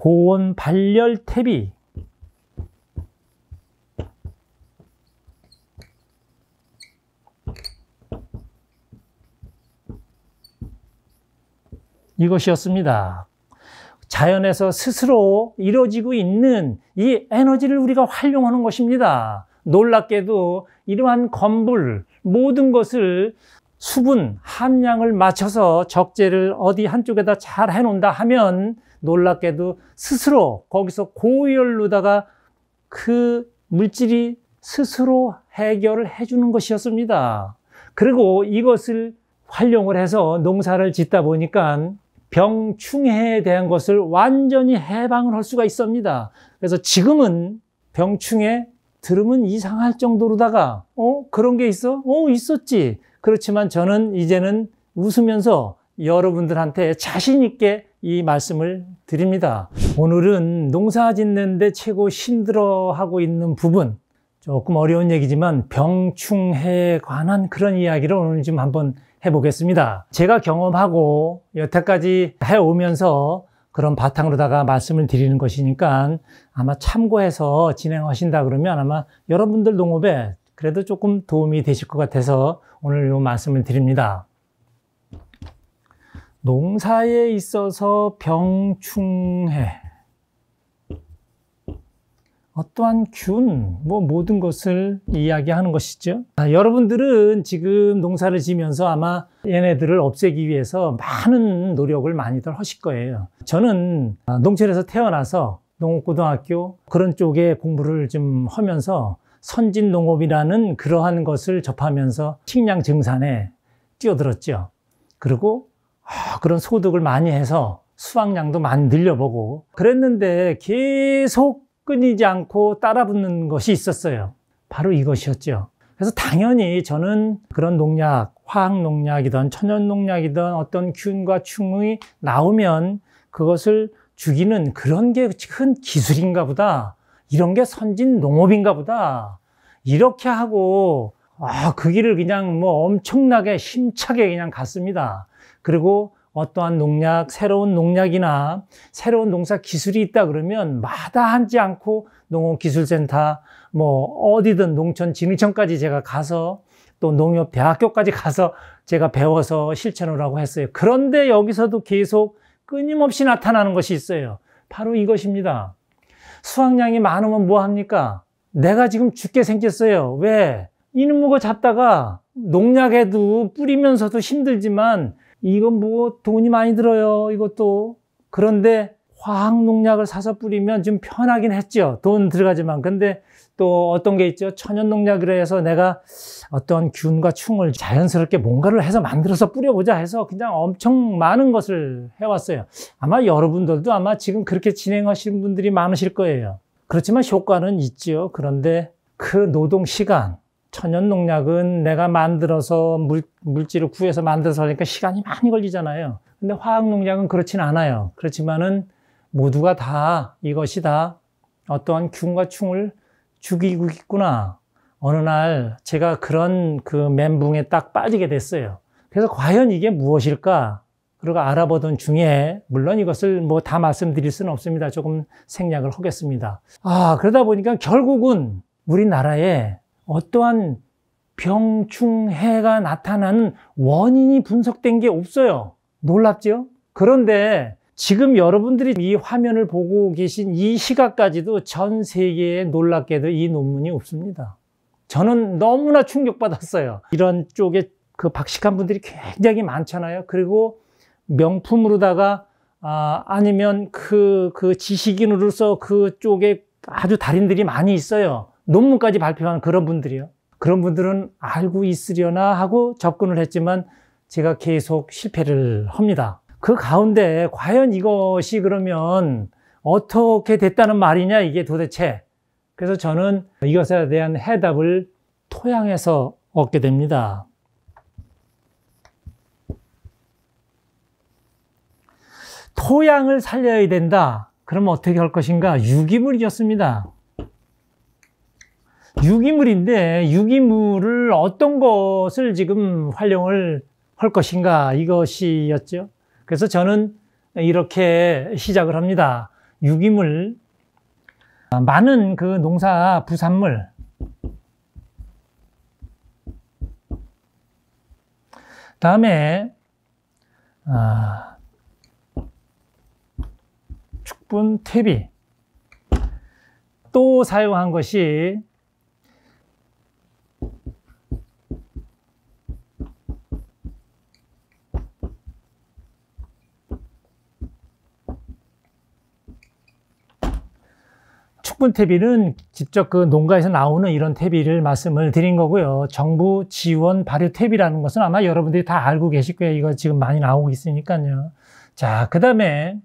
고온 발열 퇴비, 이것이었습니다. 자연에서 스스로 이루어지고 있는 이 에너지를 우리가 활용하는 것입니다. 놀랍게도 이러한 건불, 모든 것을 수분, 함량을 맞춰서 적재를 어디 한쪽에다 잘 해놓는다 하면 놀랍게도 스스로 거기서 고열로다가 그 물질이 스스로 해결을 해주는 것이었습니다. 그리고 이것을 활용을 해서 농사를 짓다 보니까 병충해에 대한 것을 완전히 해방을 할 수가 있습니다. 그래서 지금은 병충해 들으면 이상할 정도로다가 그런 게 있어? 있었지. 그렇지만 저는 이제는 웃으면서 여러분들한테 자신 있게 이 말씀을 드립니다. 오늘은 농사 짓는데 최고 힘들어하고 있는 부분, 조금 어려운 얘기지만 병충해에 관한 그런 이야기를 오늘 좀 한번 해보겠습니다. 제가 경험하고 여태까지 해오면서 그런 바탕으로다가 말씀을 드리는 것이니까 아마 참고해서 진행하신다 그러면 아마 여러분들 농업에 그래도 조금 도움이 되실 것 같아서 오늘 이 말씀을 드립니다. 농사에 있어서 병충해, 어떠한 균, 모든 것을 이야기하는 것이죠. 여러분들은 지금 농사를 지면서 아마 얘네들을 없애기 위해서 많은 노력을 많이들 하실 거예요. 저는 농촌에서 태어나서 농업고등학교 그런 쪽에 공부를 좀 하면서 선진농업이라는 그러한 것을 접하면서 식량 증산에 뛰어들었죠. 그리고 그런 소득을 많이 해서 수확량도 많이 늘려보고 그랬는데 계속 끊이지 않고 따라붙는 것이 있었어요. 바로 이것이었죠. 그래서 당연히 저는 그런 농약, 화학농약이든 천연농약이든 어떤 균과 충이 나오면 그것을 죽이는 그런 게 큰 기술인가 보다. 이런 게 선진농업인가 보다. 이렇게 하고 그 길을 그냥 엄청나게 힘차게 그냥 갔습니다. 그리고 어떠한 농약, 새로운 농약이나 새로운 농사 기술이 있다 그러면 마다하지 않고 농업기술센터, 어디든 농촌진흥청까지 제가 가서 또 농협대학교까지 가서 제가 배워서 실천을 하고 했어요. 그런데 여기서도 계속 끊임없이 나타나는 것이 있어요. 바로 이것입니다. 수확량이 많으면 뭐 합니까? 내가 지금 죽게 생겼어요. 왜? 이놈의 잡다가 농약에도 뿌리면서도 힘들지만 이건 돈이 많이 들어요, 이것도. 그런데 화학농약을 사서 뿌리면 좀 편하긴 했죠. 돈 들어가지만. 근데 또 어떤 게 있죠? 천연농약이라 해서 내가 어떤 균과 충을 자연스럽게 뭔가를 해서 만들어서 뿌려보자 해서 그냥 엄청 많은 것을 해왔어요. 아마 여러분들도 아마 지금 그렇게 진행하시는 분들이 많으실 거예요. 그렇지만 효과는 있죠. 그런데 그 노동 시간, 천연농약은 내가 만들어서 물질을 구해서 만들어서 하니까 시간이 많이 걸리잖아요. 근데 화학농약은 그렇진 않아요. 그렇지만은 모두가 다 이것이 다 어떠한 균과 충을 죽이고 있구나. 어느 날 제가 그런 그 멘붕에 딱 빠지게 됐어요. 그래서 과연 이게 무엇일까? 그리고 알아보던 중에 물론 이것을 다 말씀드릴 수는 없습니다. 조금 생략을 하겠습니다. 그러다 보니까 결국은 우리나라에 어떠한 병충해가 나타나는 원인이 분석된 게 없어요. 놀랍죠? 그런데 지금 여러분들이 이 화면을 보고 계신 이 시각까지도 전 세계에 놀랍게도 이 논문이 없습니다. 저는 너무나 충격받았어요. 이런 쪽에 그 박식한 분들이 굉장히 많잖아요. 그리고 명품으로다가 아니면 그 지식인으로서 그쪽에 아주 달인들이 많이 있어요. 논문까지 발표한 그런 분들이요. 그런 분들은 알고 있으려나 하고 접근을 했지만 제가 계속 실패를 합니다. 그 가운데 과연 이것이 그러면 어떻게 됐다는 말이냐 이게 도대체. 그래서 저는 이것에 대한 해답을 토양에서 얻게 됩니다. 토양을 살려야 된다. 그러면 어떻게 할 것인가? 유기물이었습니다. 유기물인데 유기물을 어떤 것을 지금 활용을 할 것인가 이것이었죠. 그래서 저는 이렇게 시작을 합니다. 유기물, 많은 그 농사 부산물, 다음에 축분 퇴비, 또 사용한 것이 축분 퇴비는 직접 그 농가에서 나오는 이런 퇴비를 말씀을 드린 거고요. 정부 지원 발효 퇴비라는 것은 아마 여러분들이 다 알고 계실 거예요. 이거 지금 많이 나오고 있으니까요. 자, 그 다음에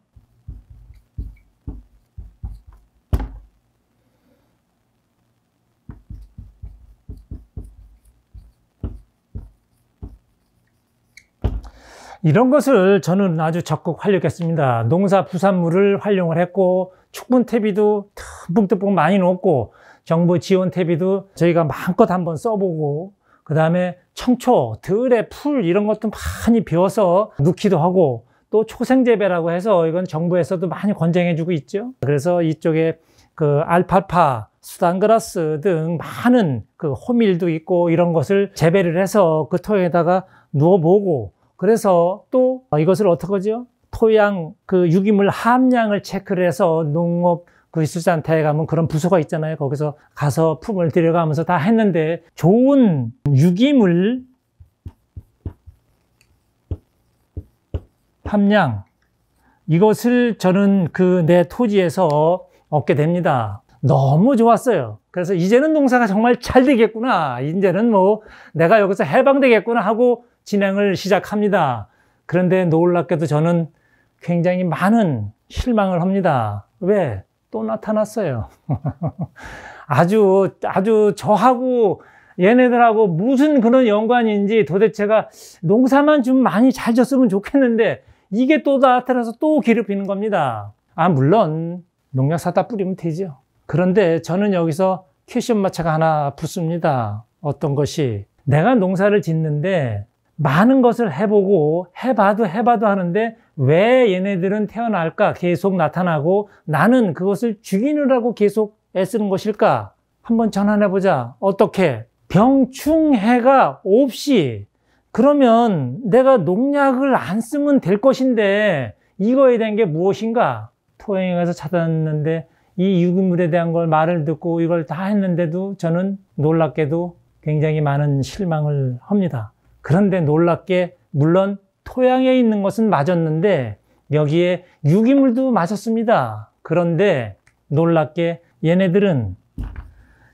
이런 것을 저는 아주 적극 활용했습니다. 농사 부산물을 활용을 했고, 축분 퇴비도 듬뿍듬뿍 많이 넣었고, 정부 지원 퇴비도 저희가 마음껏 한번 써보고, 그 다음에 청초, 들의 풀 이런 것도 많이 베어서 넣기도 하고, 또 초생재배라고 해서 이건 정부에서도 많이 권장해주고 있죠. 그래서 이쪽에 그 알팔파, 수단그라스 등 많은 그 호밀도 있고 이런 것을 재배를 해서 그 토양에다가 누워보고, 그래서 또 이것을 어떻게 하죠? 토양 그 유기물 함량을 체크를 해서 농업 그 기술센터에 가면 그런 부서가 있잖아요. 거기서 가서 품을 들여가면서 다 했는데 좋은 유기물 함량 이것을 저는 그 내 토지에서 얻게 됩니다. 너무 좋았어요. 그래서 이제는 농사가 정말 잘 되겠구나. 이제는 뭐 내가 여기서 해방되겠구나 하고 진행을 시작합니다. 그런데 놀랍게도 저는 굉장히 많은 실망을 합니다. 왜? 또 나타났어요. 아주 저하고 얘네들하고 무슨 그런 연관인지 도대체가 농사만 좀 많이 잘 졌으면 좋겠는데 이게 또 나타나서 또 괴롭히는 겁니다. 물론 농약 사다 뿌리면 되죠. 그런데 저는 여기서 퀘션 마크가 하나 붙습니다. 어떤 것이 내가 농사를 짓는데 많은 것을 해보고 해봐도 하는데 왜 얘네들은 태어날까 계속 나타나고 나는 그것을 죽이느라고 계속 애쓰는 것일까? 한번 전환해보자. 어떻게? 병충해가 없이 그러면 내가 농약을 안 쓰면 될 것인데 이거에 대한 게 무엇인가? 토양에 가서 찾았는데 이 유기물에 대한 걸 말을 듣고 이걸 다 했는데도 저는 놀랍게도 굉장히 많은 실망을 합니다. 그런데 놀랍게 물론 토양에 있는 것은 맞았는데 여기에 유기물도 맞았습니다. 그런데 놀랍게 얘네들은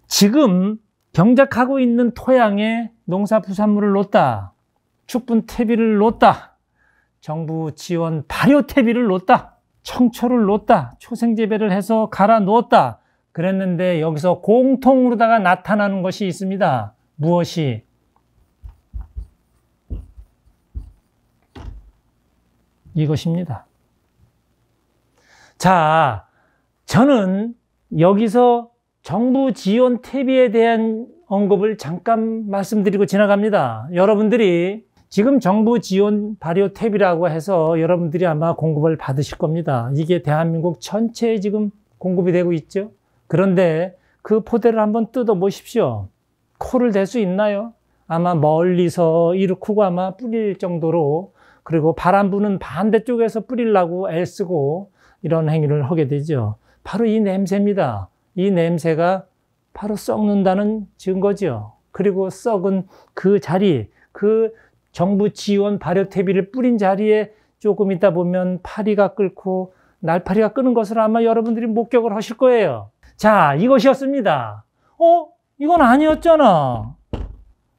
지금 경작하고 있는 토양에 농사부산물을 놓았다. 축분 퇴비를 놓았다. 정부 지원 발효 퇴비를 놓았다. 청초를 놓았다. 초생재배를 해서 갈아 놓았다. 그랬는데 여기서 공통으로다가 나타나는 것이 있습니다. 무엇이? 이것입니다. 자, 저는 여기서 정부 지원 퇴비에 대한 언급을 잠깐 말씀드리고 지나갑니다. 여러분들이 지금 정부 지원 발효 퇴비라고 해서 여러분들이 아마 공급을 받으실 겁니다. 이게 대한민국 전체에 지금 공급이 되고 있죠. 그런데 그 포대를 한번 뜯어 보십시오. 코를 댈 수 있나요? 아마 멀리서 이르쿠고 아마 뿌릴 정도로, 그리고 바람 부는 반대쪽에서 뿌리려고 애쓰고 이런 행위를 하게 되죠. 바로 이 냄새입니다. 이 냄새가 바로 썩는다는 증거죠. 그리고 썩은 그 자리, 그 정부 지원 발효 퇴비를 뿌린 자리에 조금 있다 보면 파리가 끓고 날파리가 끄는 것을 아마 여러분들이 목격을 하실 거예요. 자, 이것이었습니다. 이건 아니었잖아.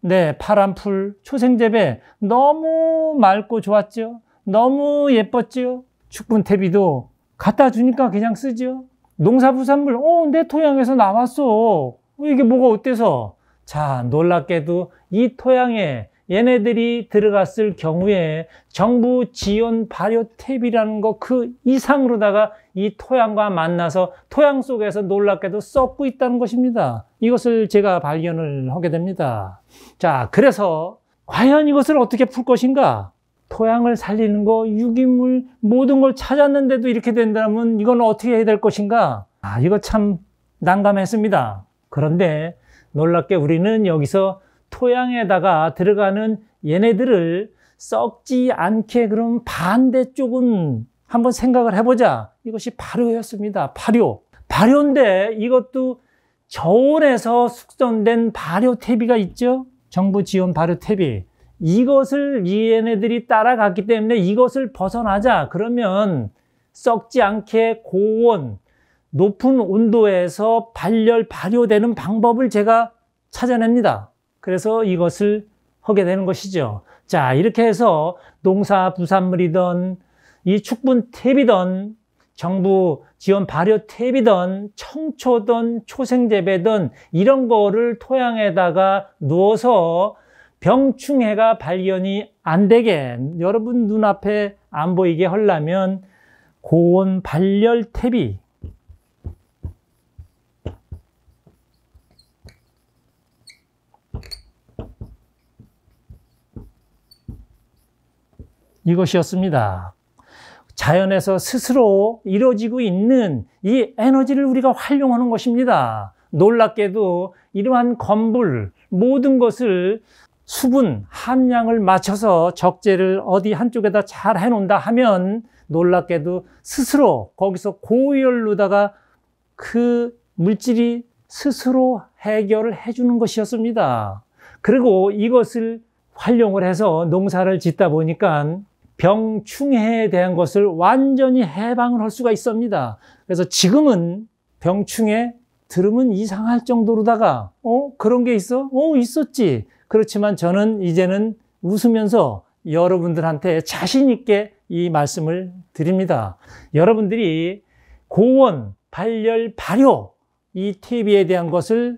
네, 파란풀, 초생재배 너무 맑고 좋았죠. 너무 예뻤죠. 축분 퇴비도 갖다 주니까 그냥 쓰죠. 농사부산물, 내 토양에서 나왔어. 이게 뭐가 어때서? 자, 놀랍게도 이 토양에 얘네들이 들어갔을 경우에 정부 지원 발효 퇴비라는 거 그 이상으로다가 이 토양과 만나서 토양 속에서 놀랍게도 썩고 있다는 것입니다. 이것을 제가 발견을 하게 됩니다. 자, 그래서 과연 이것을 어떻게 풀 것인가? 토양을 살리는 거, 유기물, 모든 걸 찾았는데도 이렇게 된다면 이건 어떻게 해야 될 것인가? 이거 참 난감했습니다. 그런데 놀랍게 우리는 여기서 토양에다가 들어가는 얘네들을 썩지 않게 그럼 반대쪽은 한번 생각을 해보자. 이것이 발효였습니다. 발효인데 이것도 저온에서 숙성된 발효 퇴비가 있죠. 정부 지원 발효 퇴비. 이것을 얘네들이 따라갔기 때문에 이것을 벗어나자. 그러면 썩지 않게 고온, 높은 온도에서 발효되는 방법을 제가 찾아냅니다. 그래서 이것을 하게 되는 것이죠. 자, 이렇게 해서 농사 부산물이든 이 축분 퇴비든 정부 지원 발효 퇴비든 청초든 초생재배든 이런 거를 토양에다가 누워서 병충해가 발견이 안 되게 여러분 눈앞에 안 보이게 하려면 고온 발열 퇴비, 이것이었습니다. 자연에서 스스로 이루어지고 있는 이 에너지를 우리가 활용하는 것입니다. 놀랍게도 이러한 건불 모든 것을 수분 함량을 맞춰서 적재를 어디 한쪽에다 잘 해놓는다 하면 놀랍게도 스스로 거기서 고열로다가 그 물질이 스스로 해결을 해주는 것이었습니다. 그리고 이것을 활용을 해서 농사를 짓다 보니까 병충해에 대한 것을 완전히 해방을 할 수가 있습니다. 그래서 지금은 병충해 들으면 이상할 정도로다가 그런 게 있어? 있었지. 그렇지만 저는 이제는 웃으면서 여러분들한테 자신 있게 이 말씀을 드립니다. 여러분들이 고온, 발열, 발효 이 퇴비에 대한 것을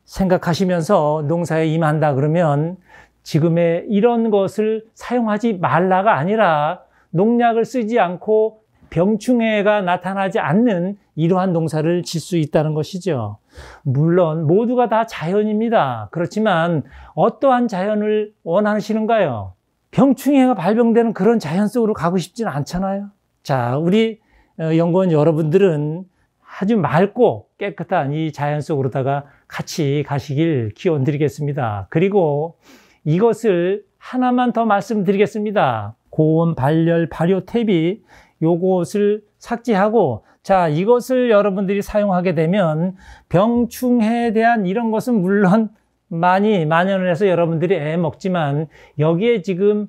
생각하시면서 농사에 임한다 그러면 지금의 이런 것을 사용하지 말라가 아니라 농약을 쓰지 않고 병충해가 나타나지 않는 이러한 농사를 질 수 있다는 것이죠. 물론 모두가 다 자연입니다. 그렇지만 어떠한 자연을 원하시는가요? 병충해가 발병되는 그런 자연 속으로 가고 싶지는 않잖아요. 자, 우리 연구원 여러분들은 아주 맑고 깨끗한 이 자연 속으로다가 같이 가시길 기원드리겠습니다. 그리고 이것을 하나만 더 말씀드리겠습니다. 고온, 발열, 발효 퇴비 요것을 삭제하고 자, 이것을 여러분들이 사용하게 되면 병충해에 대한 이런 것은 물론 많이 만연을 해서 여러분들이 먹지만 여기에 지금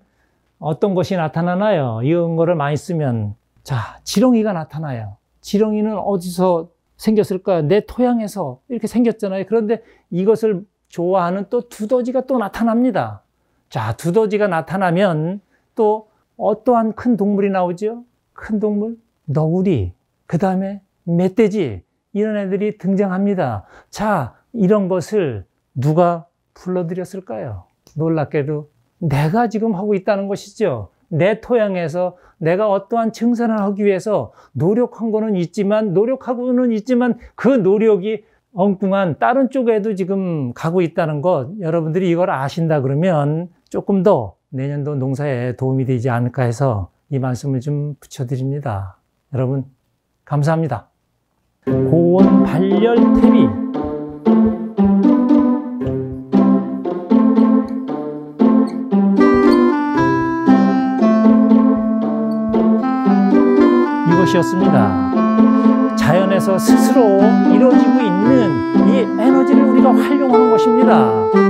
어떤 것이 나타나나요? 이런 거를 많이 쓰면 자, 지렁이가 나타나요. 지렁이는 어디서 생겼을까요? 내 토양에서 이렇게 생겼잖아요. 그런데 이것을 좋아하는 또 두더지가 또 나타납니다. 자, 두더지가 나타나면 또 어떠한 큰 동물이 나오죠? 큰 동물, 너구리, 그 다음에 멧돼지 이런 애들이 등장합니다. 자, 이런 것을 누가 불러들였을까요? 놀랍게도 내가 지금 하고 있다는 것이죠. 내 토양에서 내가 어떠한 증산을 하기 위해서 노력하고는 있지만 그 노력이 엉뚱한 다른 쪽에도 지금 가고 있다는 것 여러분들이 이걸 아신다 그러면 조금 더 내년도 농사에 도움이 되지 않을까 해서 이 말씀을 좀 붙여드립니다. 여러분 감사합니다. 고온 발열 퇴비 이것이었습니다. 자연에서 스스로 이루어지고 있는 이 에너지를 우리가 활용하는 것입니다.